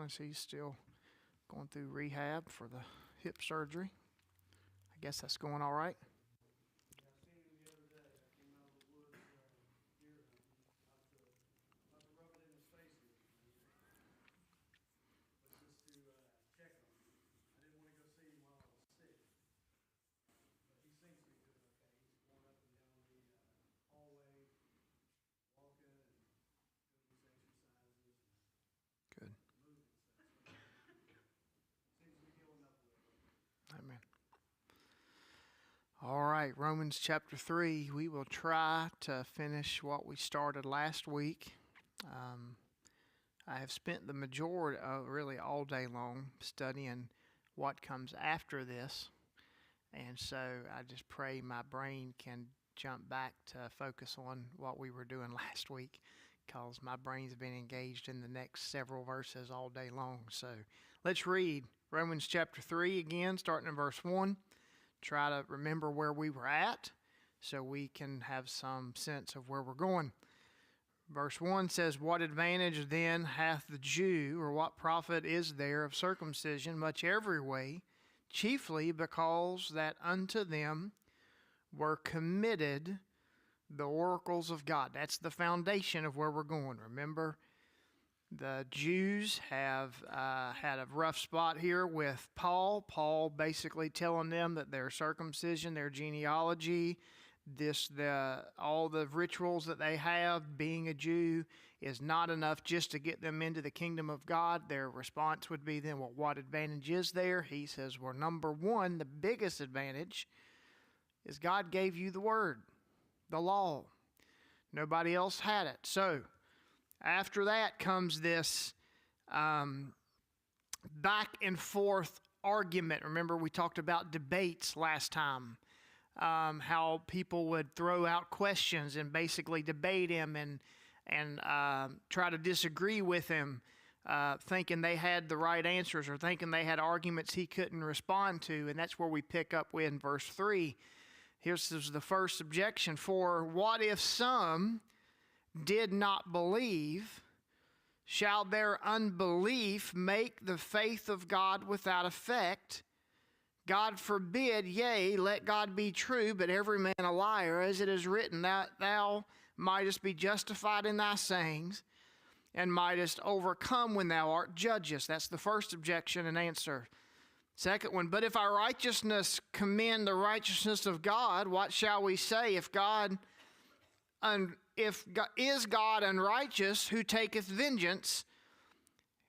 Lawrence, he's still going through rehab for the hip surgery. I guess that's going all right. Good. Amen. All right, Romans chapter 3. We will try to finish what we started last week. I have spent the majority of really all day long studying what comes after this. And so I just pray my brain can jump back to focus on what we were doing last week, because my brain's been engaged in the next several verses all day long. So let's read Romans chapter 3 again, starting in verse 1. Try to remember where we were at so we can have some sense of where we're going. Verse 1 says, "What advantage then hath the Jew, or what profit is there of circumcision? Much every way, chiefly because that unto them were committed the oracles of God." That's the foundation of where we're going. Remember, the Jews have had a rough spot here with Paul. Paul basically telling them that their circumcision, their genealogy, all the rituals that they have, being a Jew, is not enough just to get them into the kingdom of God. Their response would be then, well, what advantage is there? He says, well, number one, the biggest advantage is God gave you the word, the law. Nobody else had it. So after that comes this back and forth argument. Remember, we talked about debates last time. How people would throw out questions and basically debate him and try to disagree with him, thinking they had the right answers or thinking they had arguments he couldn't respond to. And that's where we pick up with in verse 3. Here's the first objection. "For what if some did not believe? Shall their unbelief make the faith of God without effect? God forbid, yea, let God be true, but every man a liar, as it is written, that thou mightest be justified in thy sayings, and mightest overcome when thou art judgest." That's the first objection and answer. Second one, "But if our righteousness commend the righteousness of God, what shall we say? Is God unrighteous, who taketh vengeance?"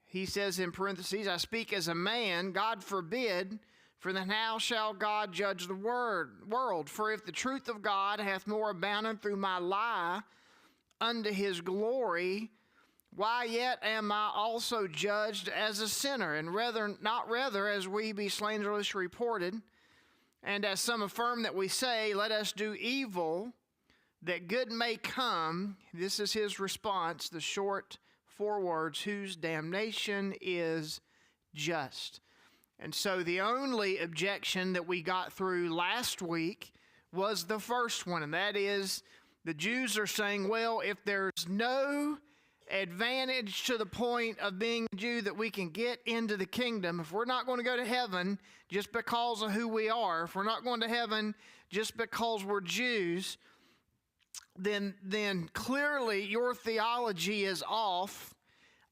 He says in parentheses, "I speak as a man, God forbid. For then how shall God judge the world? For if the truth of God hath more abounded through my lie unto his glory, why yet am I also judged as a sinner? And not rather as we be slanderously reported, and as some affirm that we say, let us do evil, that good may come." This is his response, the short 4 words, "whose damnation is just." And so the only objection that we got through last week was the first one, and that is the Jews are saying, well, if there's no advantage to the point of being a Jew that we can get into the kingdom, if we're not going to go to heaven just because of who we are, if we're not going to heaven just because we're Jews, then clearly your theology is off.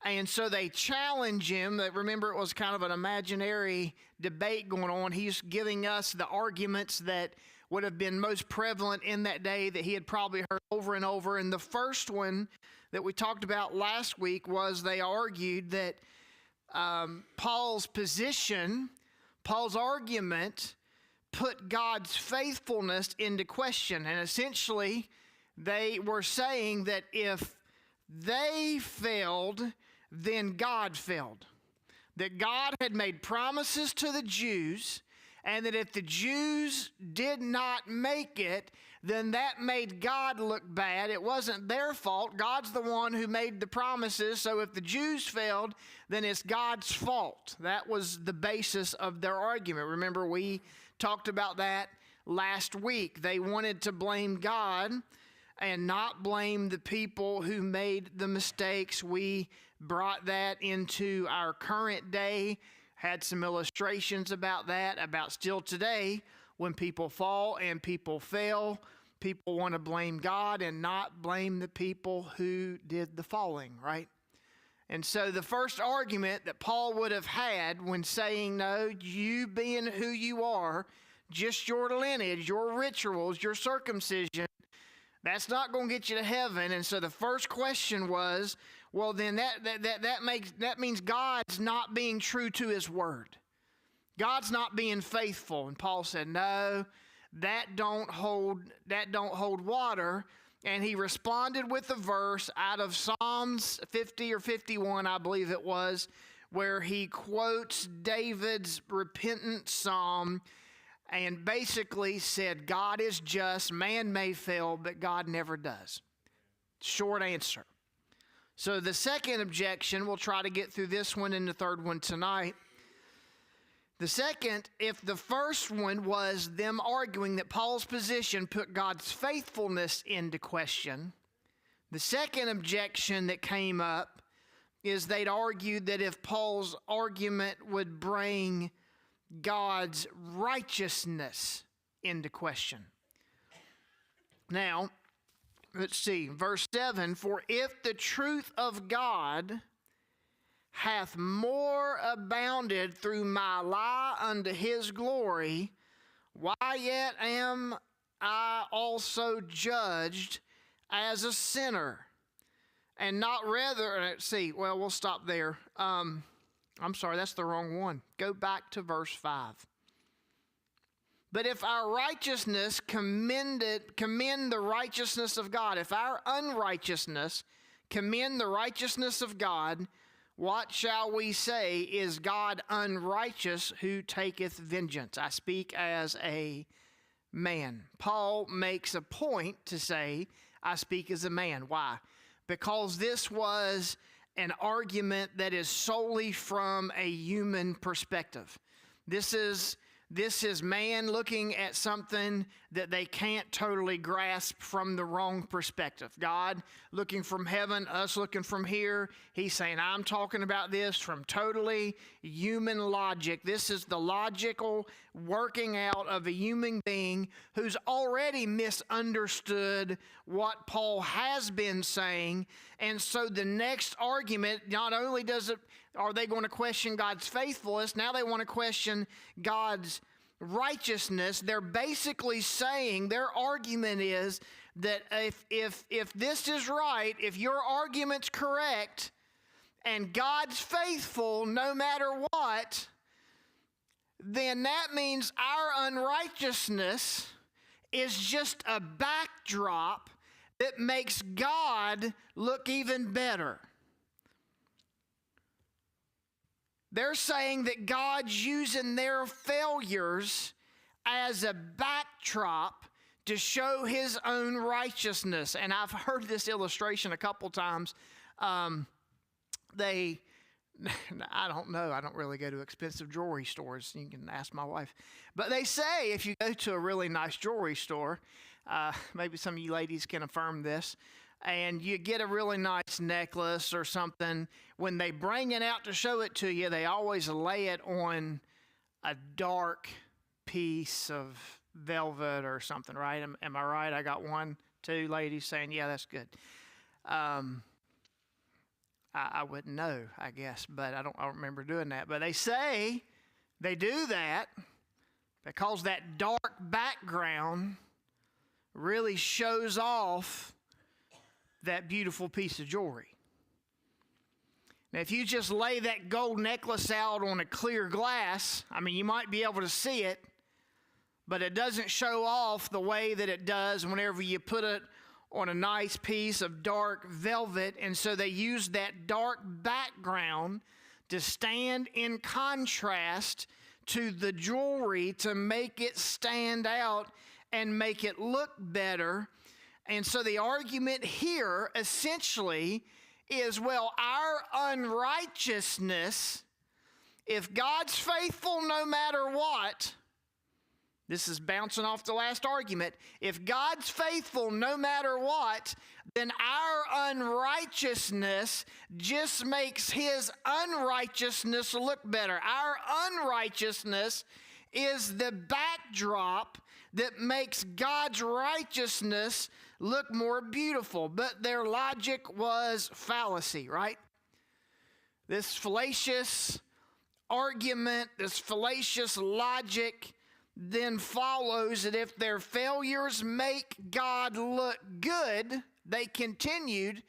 And so they challenge him. Remember, it was kind of an imaginary debate going on. He's giving us the arguments that would have been most prevalent in that day that he had probably heard over and over. And the first one that we talked about last week was they argued that Paul's argument put God's faithfulness into question. And essentially, they were saying that if they failed, then God failed. That God had made promises to the Jews, and that if the Jews did not make it, then that made God look bad. It wasn't their fault. God's the one who made the promises, so if the Jews failed, then it's God's fault. That was the basis of their argument. Remember, we talked about that last week. They wanted to blame God and not blame the people who made the mistakes. We brought that into our current day, had some illustrations about that, about still today, when people fall and people fail, people want to blame God and not blame the people who did the falling, right? And so the first argument that Paul would have had when saying, no, you being who you are, just your lineage, your rituals, your circumcision, that's not going to get you to heaven. And so the first question was, well, then that means God's not being true to his word. God's not being faithful. And Paul said, no, that don't hold water. And he responded with a verse out of Psalms 50 or 51, I believe it was, where he quotes David's repentant psalm and basically said, God is just, man may fail, but God never does. Short answer. So the second objection, we'll try to get through this one and the third one tonight. The second, if the first one was them arguing that Paul's position put God's faithfulness into question, the second objection that came up is they'd argued that if Paul's argument would bring God's righteousness into question. Now, let's see, verse 7, for if the truth of God hath more abounded through my lie unto his glory, why yet am I also judged as a sinner? And not rather, let's see, well, we'll stop there. I'm sorry, that's the wrong one. Go back to verse 5. But if our righteousness commend the righteousness of God, if our unrighteousness commend the righteousness of God, what shall we say? Is God unrighteous who taketh vengeance? I speak as a man. Paul makes a point to say, I speak as a man. Why? Because this was an argument that is solely from a human perspective. This is man looking at something that they can't totally grasp from the wrong perspective. God looking from heaven, us looking from here. He's saying, I'm talking about this from totally human logic. This is the logical working out of a human being who's already misunderstood what Paul has been saying. And so the next argument, not only are they going to question God's faithfulness, now they want to question God's righteousness. They're basically saying, their argument is that if this is right, if your argument's correct, and God's faithful no matter what, then that means our unrighteousness is just a backdrop that makes God look even better. They're saying that God's using their failures as a backdrop to show his own righteousness. And I've heard this illustration a couple times. I don't know. I don't really go to expensive jewelry stores. You can ask my wife. But they say if you go to a really nice jewelry store, maybe some of you ladies can affirm this, and you get a really nice necklace or something, when they bring it out to show it to you, they always lay it on a dark piece of velvet or something, right? Am I right? I got 1, 2 ladies saying, yeah, that's good. I wouldn't know, I guess, but I don't remember doing that. But they say they do that because that dark background really shows off that beautiful piece of jewelry. Now, if you just lay that gold necklace out on a clear glass, I mean, you might be able to see it, but it doesn't show off the way that it does whenever you put it on a nice piece of dark velvet. And so they use that dark background to stand in contrast to the jewelry to make it stand out and make it look better. And so the argument here essentially is, well, our unrighteousness, if God's faithful no matter what, This is bouncing off the last argument. If God's faithful no matter what, then our unrighteousness just makes his unrighteousness look better. Our unrighteousness is the backdrop that makes God's righteousness look more beautiful. But their logic was fallacy, right? This fallacious argument, this fallacious logic then follows that if their failures make God look good, they continued,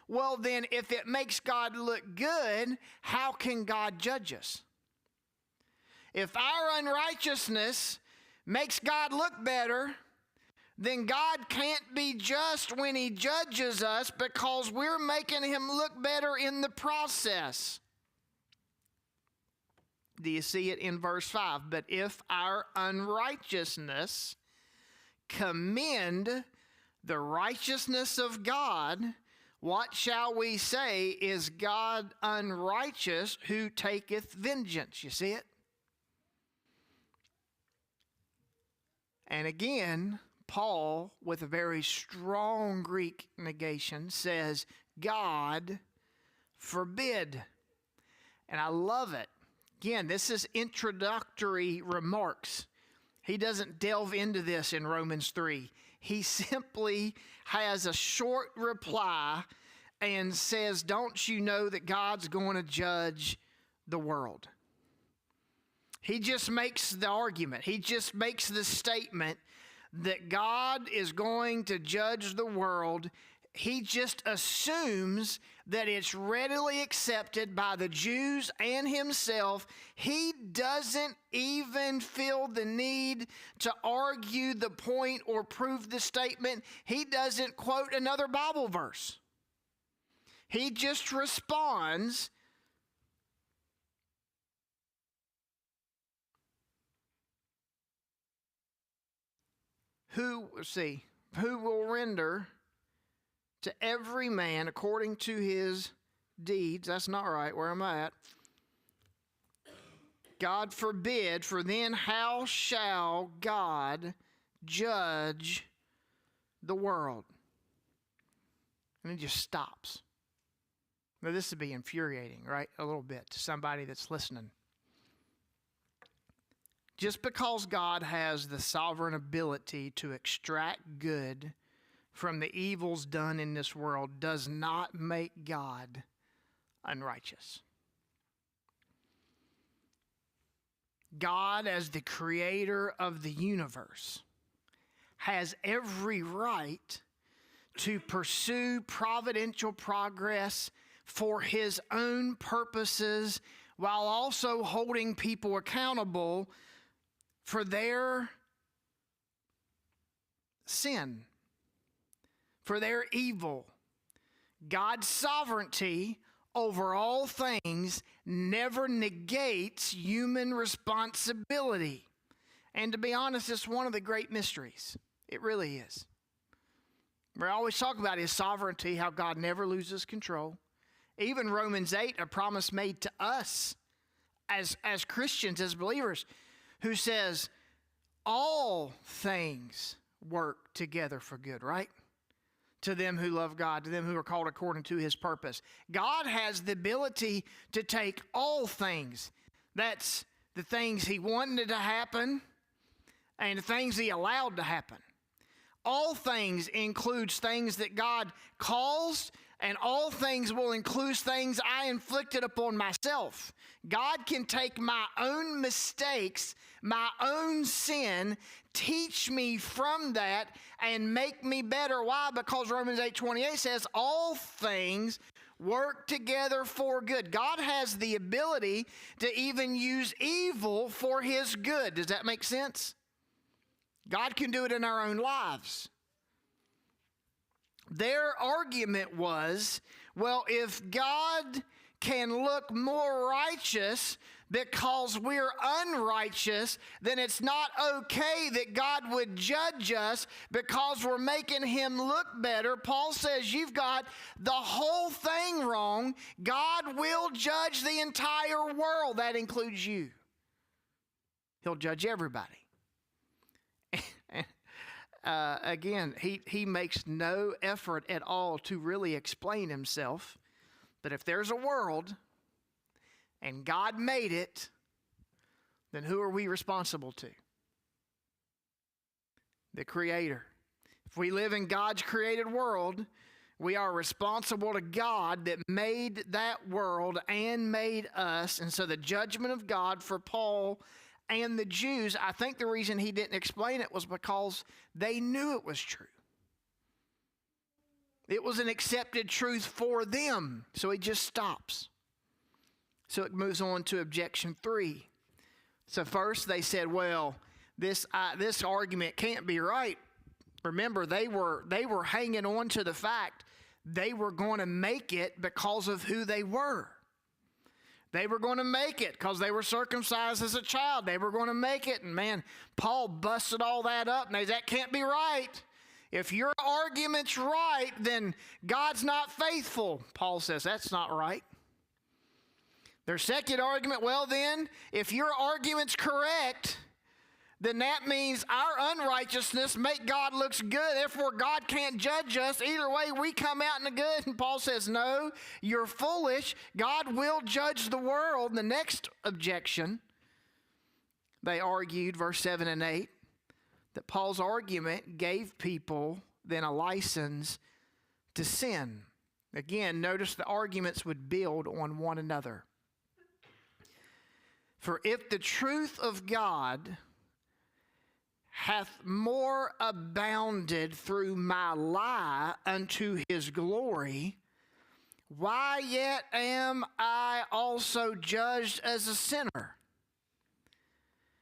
well then if it makes God look good, how can God judge us? If our unrighteousness makes God look better, then God can't be just when he judges us because we're making him look better in the process. Do you see it in verse 5? But if our unrighteousness commend the righteousness of God, what shall we say? Is God unrighteous who taketh vengeance? You see it? And again, Paul, with a very strong Greek negation, says, God forbid. And I love it. Again, this is introductory remarks. He doesn't delve into this in Romans 3. He simply has a short reply and says, don't you know that God's going to judge the world? He just makes the argument. He just makes the statement that God is going to judge the world. He just assumes that it's readily accepted by the Jews and himself. He doesn't even feel the need to argue the point or prove the statement. He doesn't quote another Bible verse. He just responds, who will render to every man according to his deeds. That's not right. Where am I at? God forbid, for then how shall God judge the world? And it just stops. Now, this would be infuriating, right? A little bit to somebody that's listening. Just because God has the sovereign ability to extract good from the evils done in this world does not make God unrighteous. God, as the creator of the universe, has every right to pursue providential progress for his own purposes while also holding people accountable for their sin, for their evil. God's sovereignty over all things never negates human responsibility. And to be honest, it's one of the great mysteries. It really is. We always talk about his sovereignty, how God never loses control. Even Romans 8, a promise made to us as Christians, as believers, who says all things work together for good, right? To them who love God, to them who are called according to his purpose. God has the ability to take all things. That's the things he wanted to happen and the things he allowed to happen. All things includes things that God caused, and all things will include things I inflicted upon myself. God can take my own mistakes, my own sin, teach me from that, and make me better. Why? Because Romans 8:28 says all things work together for good. God has the ability to even use evil for his good. Does that make sense? God can do it in our own lives. Their argument was, well, if God can look more righteous because we're unrighteous, then it's not okay that God would judge us because we're making him look better. Paul says you've got the whole thing wrong. God will judge the entire world. That includes you. He'll judge everybody. again, he makes no effort at all to really explain himself. But if there's a world and God made it, then who are we responsible to? The Creator. If we live in God's created world, we are responsible to God that made that world and made us. And so the judgment of God for Paul and the Jews, I think the reason he didn't explain it was because they knew it was true. It was an accepted truth for them. So he just stops. So it moves on to objection 3. So first they said, well, this argument can't be right. Remember, they were hanging on to the fact they were going to make it because of who they were. They were going to make it because they were circumcised as a child. They were going to make it. And man, Paul busted all that up. Now, that can't be right. If your argument's right, then God's not faithful. Paul says that's not right. Their second argument, well then, if your argument's correct, then that means our unrighteousness make God looks good. Therefore, God can't judge us. Either way, we come out in the good. And Paul says, no, you're foolish. God will judge the world. And the next objection, they argued, verse 7 and 8, that Paul's argument gave people then a license to sin. Again, notice the arguments would build on one another. For if the truth of God hath more abounded through my lie unto his glory, why yet am I also judged as a sinner?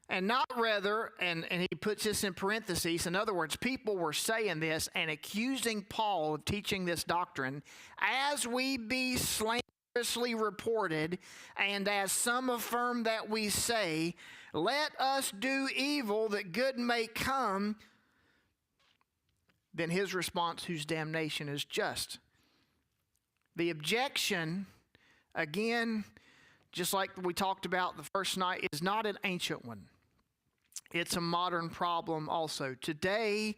And not rather, and he puts this in parentheses, in other words, people were saying this and accusing Paul of teaching this doctrine, as we be slanderously reported, and as some affirm that we say, let us do evil that good may come. Then his response, whose damnation is just. The objection, again, just like we talked about the first night, is not an ancient one. It's a modern problem also. Today,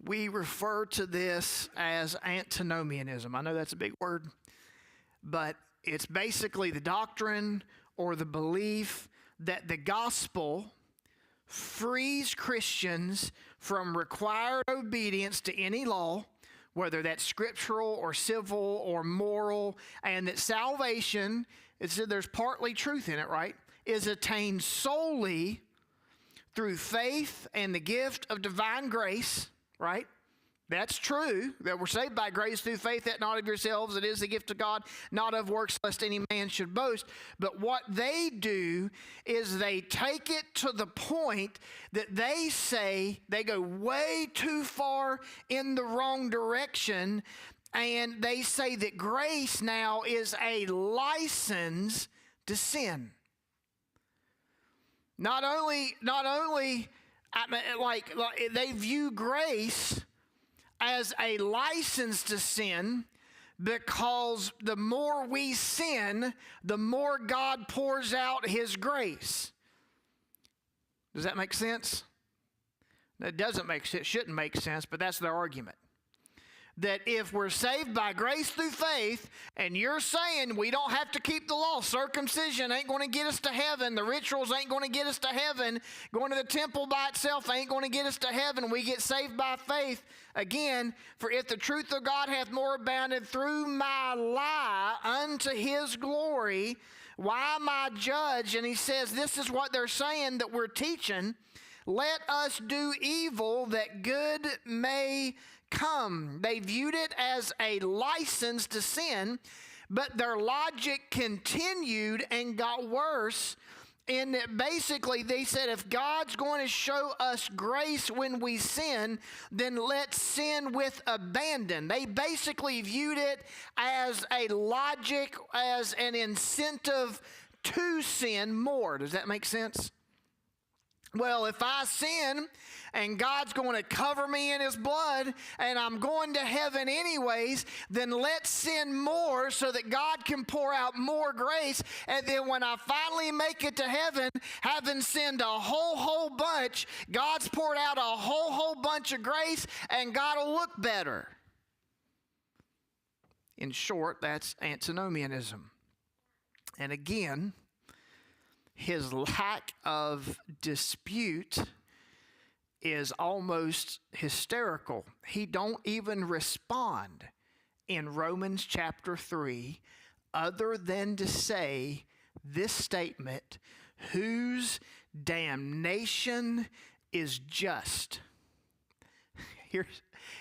we refer to this as antinomianism. I know that's a big word, but it's basically the doctrine or the belief that the gospel frees Christians from required obedience to any law, whether that's scriptural or civil or moral, and that salvation, there's partly truth in it, right, is attained solely through faith and the gift of divine grace, right? That's true, that we're saved by grace through faith, that not of yourselves, it is the gift of God, not of works, lest any man should boast. But what they do is they take it to the point that they say they go way too far in the wrong direction, and they say that grace now is a license to sin. Not only, like they view grace as a license to sin, because the more we sin, the more God pours out his grace. Does that make sense? It doesn't make sense, shouldn't make sense, but that's their argument. That if we're saved by grace through faith, and you're saying we don't have to keep the law, circumcision ain't going to get us to heaven, the rituals ain't going to get us to heaven, going to the temple by itself ain't going to get us to heaven, we get saved by faith. Again, for if the truth of God hath more abounded through my lie unto his glory, why am I judged? And he says this is what they're saying that we're teaching. Let us do evil that good may come. They viewed it as a license to sin, but their logic continued and got worse in that basically they said if God's going to show us grace when we sin, then let's sin with abandon. They basically viewed it as a logic, as an incentive to sin more. Does that make sense? Well, if I sin and God's going to cover me in his blood and I'm going to heaven anyways, then let's sin more so that God can pour out more grace. And then when I finally make it to heaven, having sinned a whole bunch, God's poured out a whole bunch of grace and God will look better. In short, that's antinomianism. And again, his lack of dispute is almost hysterical. He don't even respond in Romans chapter 3 other than to say this statement, whose damnation is just.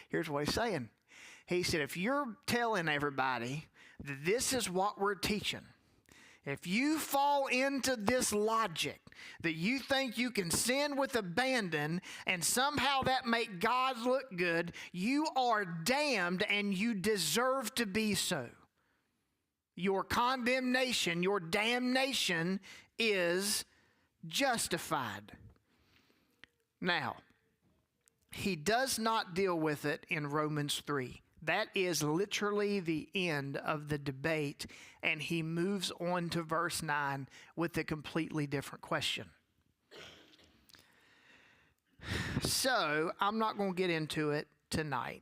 Here's what he's saying. He said, if you're telling everybody that this is what we're teaching, if you fall into this logic that you think you can sin with abandon and somehow that make God look good, you are damned and you deserve to be so. Your condemnation, your damnation is justified. Now, he does not deal with it in Romans 3. That is literally the end of the debate, and he moves on to verse 9 with a completely different question. So, I'm not going to get into it tonight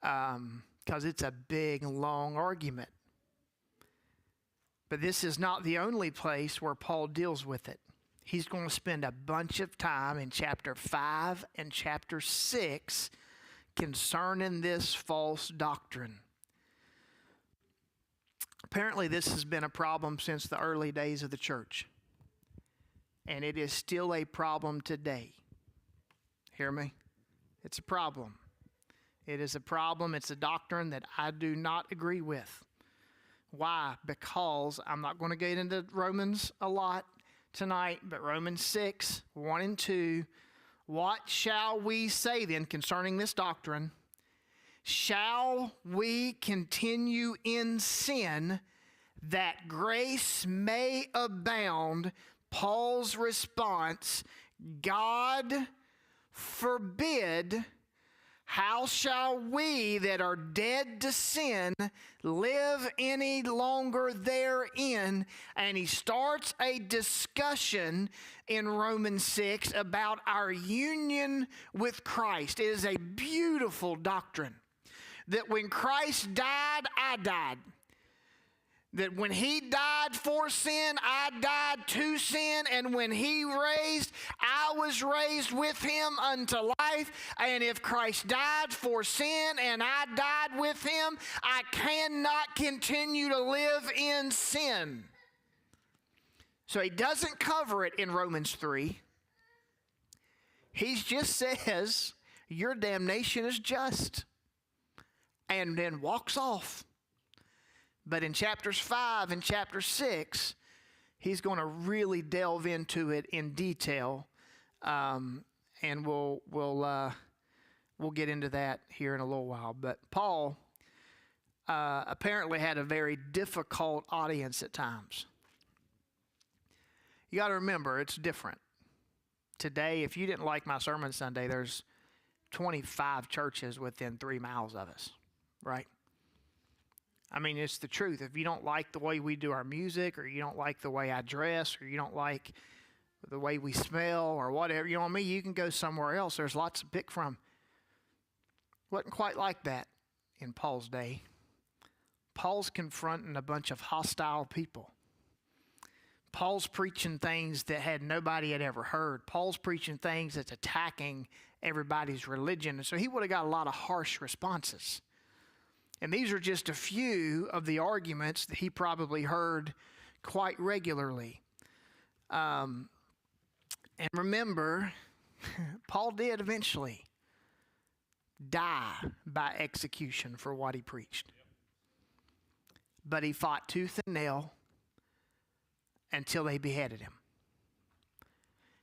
because it's a big, long argument. But this is not the only place where Paul deals with it. He's going to spend a bunch of time in chapter 5 and chapter 6 concerning this false doctrine. Apparently, this has been a problem since the early days of the church, and it is still a problem today. Hear me? It's a problem. It is a problem. It's a doctrine that I do not agree with. Why? Because I'm not going to get into Romans a lot tonight, but Romans 6, 1 and 2, what shall we say then concerning this doctrine? Shall we continue in sin that grace may abound? Paul's response, God forbid. How shall we that are dead to sin live any longer therein? And he starts a discussion in Romans 6 about our union with Christ. It is a beautiful doctrine that when Christ died, I died. That when he died for sin, I died to sin. And when he raised, I was raised with him unto life. And if Christ died for sin and I died with him, I cannot continue to live in sin. So he doesn't cover it in Romans 3. He just says, your damnation is just. And then walks off. But in chapters 5 and chapter 6, he's going to really delve into it in detail, and we'll get into that here in a little while. But Paul apparently had a very difficult audience at times. You got to remember, it's different. Today, if you didn't like my sermon Sunday, there's 25 churches within 3 miles of us, right? I mean, it's the truth. If you don't like the way we do our music, or you don't like the way I dress, or you don't like the way we smell, or whatever, you know what I mean? You can go somewhere else. There's lots to pick from. Wasn't quite like that in Paul's day. Paul's confronting a bunch of hostile people. Paul's preaching things that nobody had ever heard. Paul's preaching things that's attacking everybody's religion. And so he would have got a lot of harsh responses. And these are just a few of the arguments that he probably heard quite regularly. And remember, Paul did eventually die by execution for what he preached. But he fought tooth and nail until they beheaded him.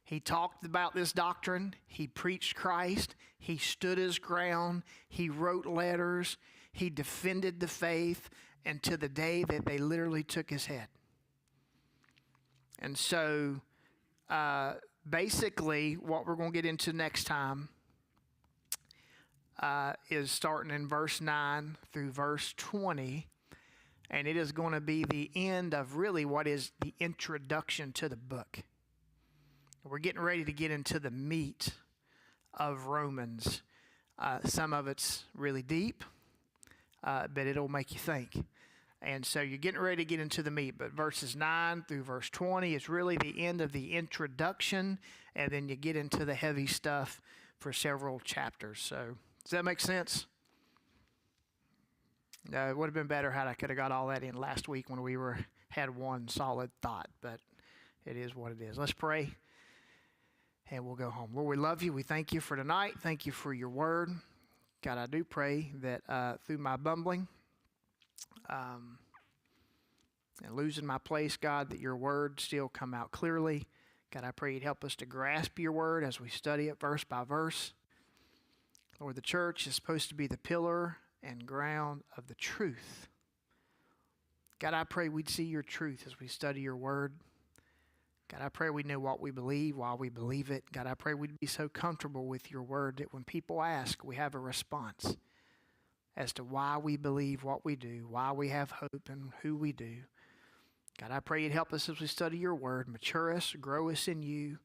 He talked about this doctrine. He preached Christ. He stood his ground. He wrote letters. He defended the faith until the day that they literally took his head. And so basically, what we're going to get into next time is starting in verse 9 through verse 20. And it is going to be the end of really what is the introduction to the book. We're getting ready to get into the meat of Romans. Some of it's really deep, but it'll make you think. And so you're getting ready to get into the meat. But verses 9 through verse 20 is really the end of the introduction. And then you get into the heavy stuff for several chapters. So does that make sense? It would have been better had I could have got all that in last week when we had one solid thought, but it is what it is. Let's pray, and we'll go home. Lord, we love you. We thank you for tonight. Thank you for your word. God, I do pray that through my bumbling and losing my place, God, that your word still come out clearly. God, I pray you'd help us to grasp your word as we study it verse by verse. Lord, the church is supposed to be the pillar and ground of the truth. God, I pray we'd see your truth as we study your word. God, I pray we know what we believe, why we believe it. God, I pray we'd be so comfortable with your word that when people ask, we have a response as to why we believe what we do, why we have hope and who we do. God, I pray you'd help us as we study your word, mature us, grow us in you.